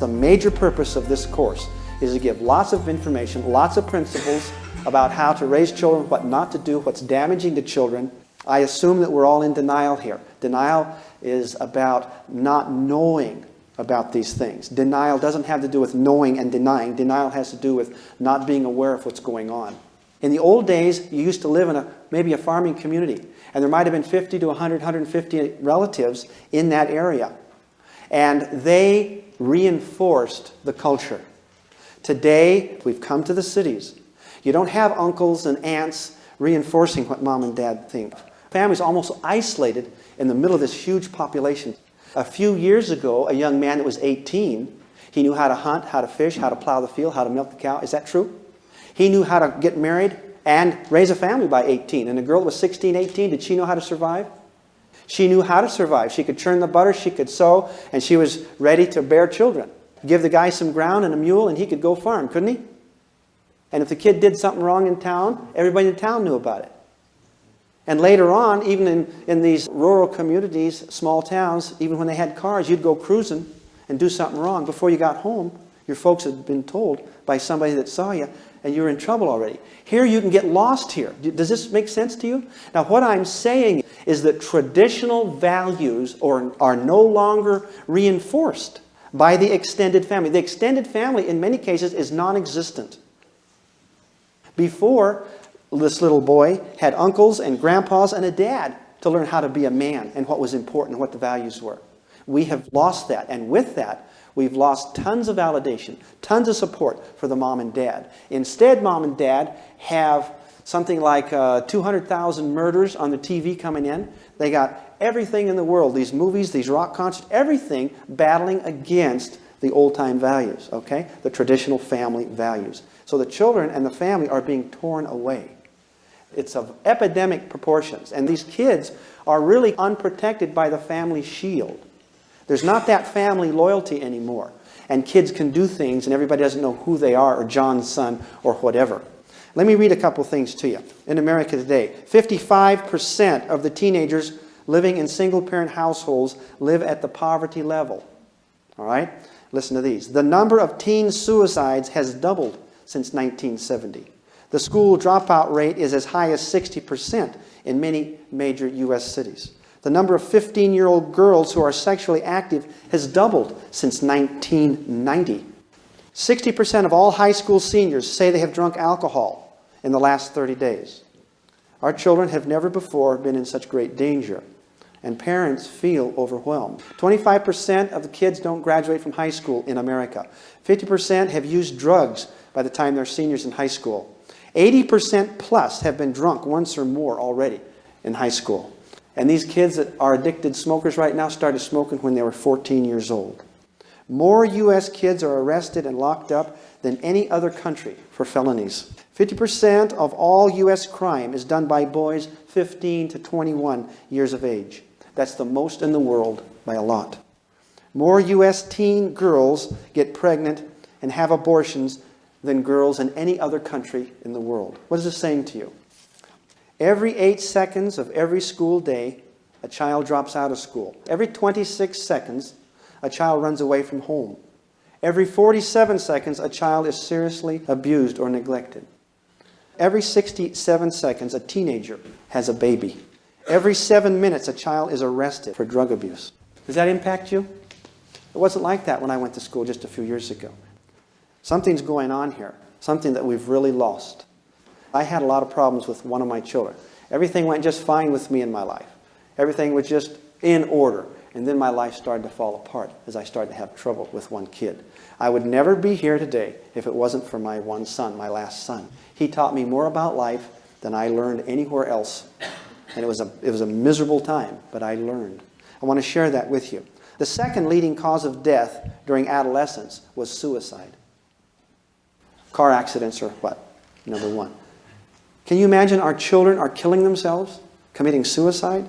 The major purpose of this course is to give lots of information, lots of principles about how to raise children, what not to do, what's damaging to children. I assume that we're all in denial here. Denial is about not knowing about these things. Denial doesn't have to do with knowing and denying. Denial has to do with not being aware of what's going on. In the old days, you used to live in maybe a farming community, and there might have been 50 to 100, 150 relatives in that area. And they reinforced the culture. Today, we've come to the cities. You don't have uncles and aunts reinforcing what mom and dad think. Families almost isolated in the middle of this huge population. A few years ago, a young man that was 18, he knew how to hunt, how to fish, how to plow the field, how to milk the cow. Is that true? He knew how to get married and raise a family by 18. And a girl that was 16, 18, did she know how to survive? She knew how to survive. She could churn the butter, she could sew, and she was ready to bear children. Give the guy some ground and a mule, and he could go farm, couldn't he? And if the kid did something wrong in town, everybody in town knew about it. And later on, even in these rural communities, small towns, even when they had cars, you'd go cruising and do something wrong. Before you got home, your folks had been told by somebody that saw you, and you were in trouble already. Here you can get lost here. Does this make sense to you? Now what I'm saying is that traditional values are no longer reinforced by the extended family. The extended family, in many cases, is non-existent. Before, this little boy had uncles and grandpas and a dad to learn how to be a man and what was important and what the values were. We have lost that, and with that, we've lost tons of validation, tons of support for the mom and dad. Instead, mom and dad have something like 200,000 murders on the TV coming in. They got everything in the world, these movies, these rock concerts, everything battling against the old-time values, okay? The traditional family values. So the children and the family are being torn away. It's of epidemic proportions. And these kids are really unprotected by the family shield. There's not that family loyalty anymore. And kids can do things and everybody doesn't know who they are or John's son or whatever. Let me read a couple things to you. In America today, 55% of the teenagers living in single-parent households live at the poverty level. All right? Listen to these. The number of teen suicides has doubled since 1970. The school dropout rate is as high as 60% in many major U.S. cities. The number of 15-year-old girls who are sexually active has doubled since 1990. 60% of all high school seniors say they have drunk alcohol in the last 30 days. Our children have never before been in such great danger, and parents feel overwhelmed. 25% of the kids don't graduate from high school in America. 50% have used drugs by the time they're seniors in high school. 80% plus have been drunk once or more already in high school. And these kids that are addicted smokers right now started smoking when they were 14 years old. More U.S. kids are arrested and locked up than any other country for felonies. 50% of all U.S. crime is done by boys 15 to 21 years of age. That's the most in the world by a lot. More U.S. teen girls get pregnant and have abortions than girls in any other country in the world. What is this saying to you? Every 8 seconds of every school day, a child drops out of school. Every 26 seconds, a child runs away from home. Every 47 seconds, a child is seriously abused or neglected. Every 67 seconds, a teenager has a baby. Every 7 minutes, a child is arrested for drug abuse. Does that impact you? It wasn't like that when I went to school just a few years ago. Something's going on here, something that we've really lost. I had a lot of problems with one of my children. Everything went just fine with me in my life. Everything was just in order. And then my life started to fall apart as I started to have trouble with one kid. I would never be here today if it wasn't for my one son, my last son. He taught me more about life than I learned anywhere else. And it was a miserable time, but I learned. I want to share that with you. The second leading cause of death during adolescence was suicide. Car accidents are what? Number one. Can you imagine our children are killing themselves, committing suicide?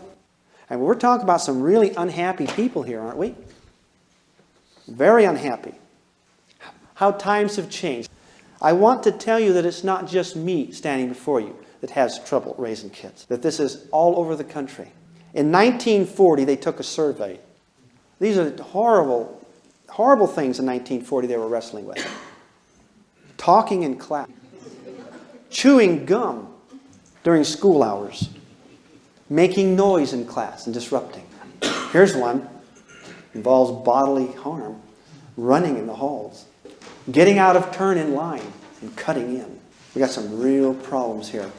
And we're talking about some really unhappy people here, aren't we? Very unhappy. How times have changed. I want to tell you that it's not just me standing before you that has trouble raising kids. That this is all over the country. In 1940, they took a survey. These are horrible horrible things in 1940 they were wrestling with. Talking in class. Chewing gum during school hours. Making noise in class and disrupting. Here's one. Involves bodily harm. Running in the halls. Getting out of turn in line and cutting in. We got some real problems here.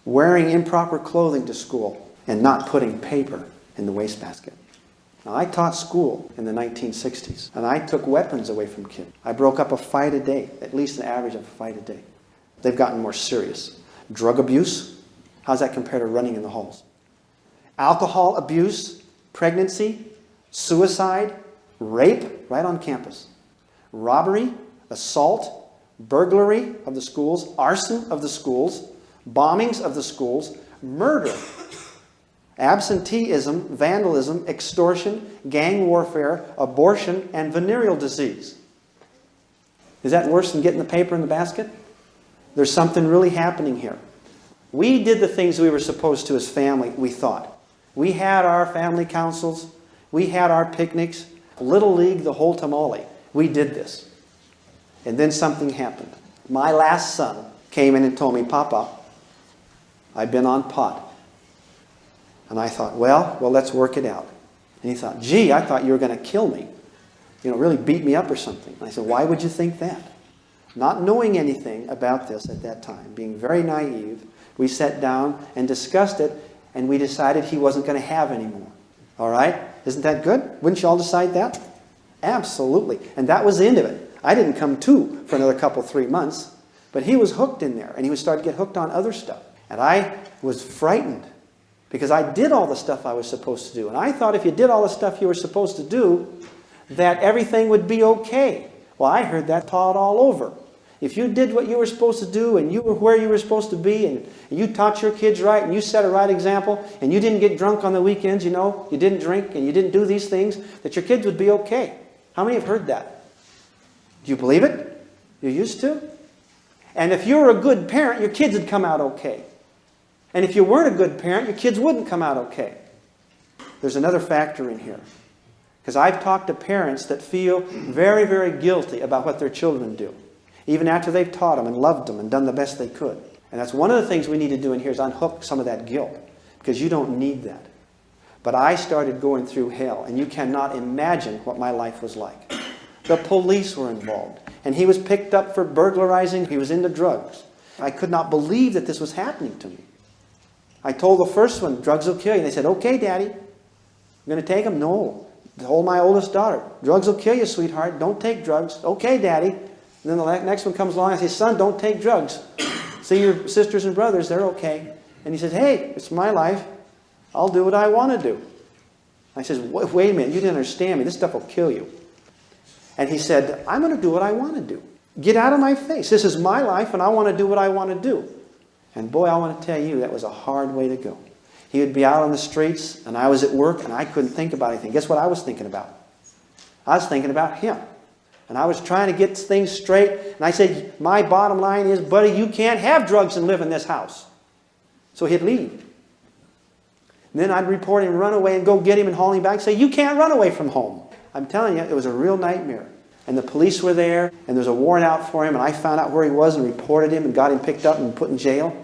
Wearing improper clothing to school and not putting paper in the wastebasket. Now, I taught school in the 1960s, and I took weapons away from kids. I broke up a fight a day, at least an average of a fight a day. They've gotten more serious. Drug abuse, how's that compare to running in the halls? Alcohol abuse, pregnancy, suicide, rape, right on campus. Robbery, assault, burglary of the schools, arson of the schools, bombings of the schools, murder, absenteeism, vandalism, extortion, gang warfare, abortion, and venereal disease. Is that worse than getting the paper in the basket? There's something really happening here. We did the things we were supposed to as family, we thought. We had our family councils. We had our picnics. Little League, the whole tamale. We did this. And then something happened. My last son came in and told me, Papa, I've been on pot. And I thought, well, let's work it out. And he thought, gee, I thought you were going to kill me. Really beat me up or something. And I said, why would you think that? Not knowing anything about this at that time, being very naive, we sat down and discussed it, and we decided he wasn't going to have any more. All right? Isn't that good? Wouldn't you all decide that? Absolutely. And that was the end of it. I didn't come to for another 3 months, but he was hooked in there, and he was starting to get hooked on other stuff. And I was frightened because I did all the stuff I was supposed to do. And I thought if you did all the stuff you were supposed to do, that everything would be okay. Well, I heard that taught all over. If you did what you were supposed to do, and you were where you were supposed to be, and you taught your kids right, and you set a right example, and you didn't get drunk on the weekends, you didn't drink, and you didn't do these things, that your kids would be okay. How many have heard that? Do you believe it? You used to? And if you were a good parent, your kids would come out okay. And if you weren't a good parent, your kids wouldn't come out okay. There's another factor in here. Because I've talked to parents that feel very, very guilty about what their children do, even after they've taught them and loved them and done the best they could. And that's one of the things we need to do in here is unhook some of that guilt, because you don't need that. But I started going through hell, and you cannot imagine what my life was like. The police were involved, and he was picked up for burglarizing. He was into drugs. I could not believe that this was happening to me. I told the first one, drugs will kill you. And they said, okay, Daddy. I'm going to take them? No. I told my oldest daughter, drugs will kill you, sweetheart. Don't take drugs. Okay, Daddy. And then the next one comes along. I say, son, don't take drugs. See your sisters and brothers, they're okay. And he says, hey, it's my life. I'll do what I want to do. I says, wait a minute, you didn't understand me. This stuff will kill you. And he said, I'm going to do what I want to do. Get out of my face. This is my life, and I want to do what I want to do. And boy, I want to tell you, that was a hard way to go. He would be out on the streets, and I was at work, and I couldn't think about anything. Guess what I was thinking about? I was thinking about him. And I was trying to get things straight. And I said, my bottom line is, buddy, you can't have drugs and live in this house. So he'd leave. And then I'd report him, run away, and go get him and haul him back and say, you can't run away from home. I'm telling you, it was a real nightmare. And the police were there, and there was a warrant out for him, and I found out where he was and reported him and got him picked up and put in jail.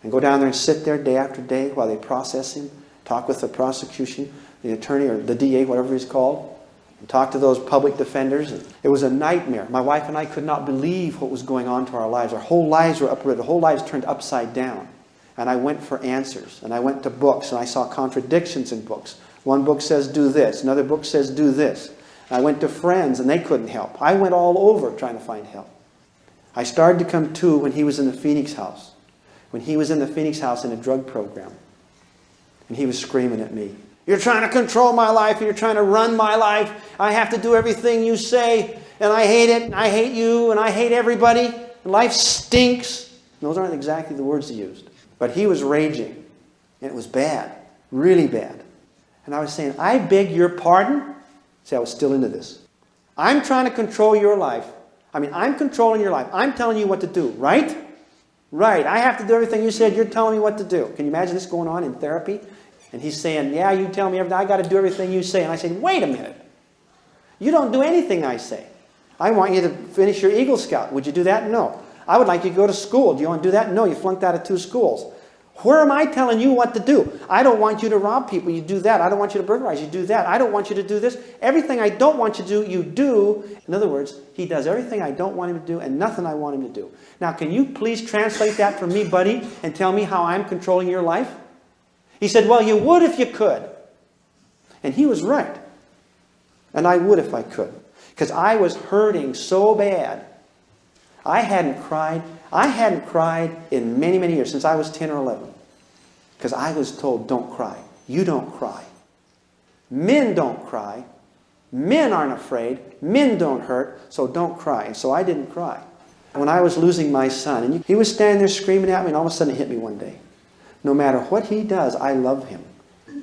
And go down there and sit there day after day while they process him, talk with the prosecution, the attorney or the DA, whatever he's called, and talk to those public defenders. And it was a nightmare. My wife and I could not believe what was going on to our lives. Our whole lives were uprooted. Our whole lives turned upside down. And I went for answers, and I went to books, and I saw contradictions in books. One book says do this, another book says do this. And I went to friends, and they couldn't help. I went all over trying to find help. I started to come to when he was in the Phoenix house. When he was in the Phoenix house in a drug program. And he was screaming at me. You're trying to control my life, and you're trying to run my life. I have to do everything you say, and I hate it, and I hate you, and I hate everybody. And life stinks. And those aren't exactly the words he used. But he was raging, and it was bad, really bad. And I was saying, I beg your pardon? See, I was still into this. I'm trying to control your life. I'm controlling your life. I'm telling you what to do, right? Right. I have to do everything you said. You're telling me what to do. Can you imagine this going on in therapy? And he's saying, yeah, you tell me everything. I got to do everything you say. And I say, wait a minute. You don't do anything I say. I want you to finish your Eagle Scout. Would you do that? No. I would like you to go to school. Do you want to do that? No. You flunked out of 2 schools. Where am I telling you what to do? I don't want you to rob people. You do that. I don't want you to burglarize. You do that. I don't want you to do this. Everything I don't want you to do, you do. In other words, he does everything I don't want him to do and nothing I want him to do. Now, can you please translate that for me, buddy, and tell me how I'm controlling your life? He said, well, you would if you could. And he was right. And I would if I could. Because I was hurting so bad. I hadn't cried in many, many years, since I was 10 or 11. Because I was told, don't cry. You don't cry. Men don't cry. Men aren't afraid. Men don't hurt. So don't cry. And so I didn't cry. When I was losing my son, and he was standing there screaming at me, and all of a sudden it hit me one day. No matter what he does, I love him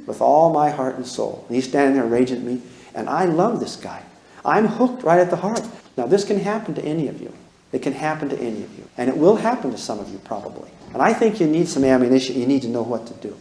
with all my heart and soul. And he's standing there raging at me, and I love this guy. I'm hooked right at the heart. Now this can happen to any of you. It can happen to any of you. And it will happen to some of you probably. And I think you need some ammunition. You need to know what to do.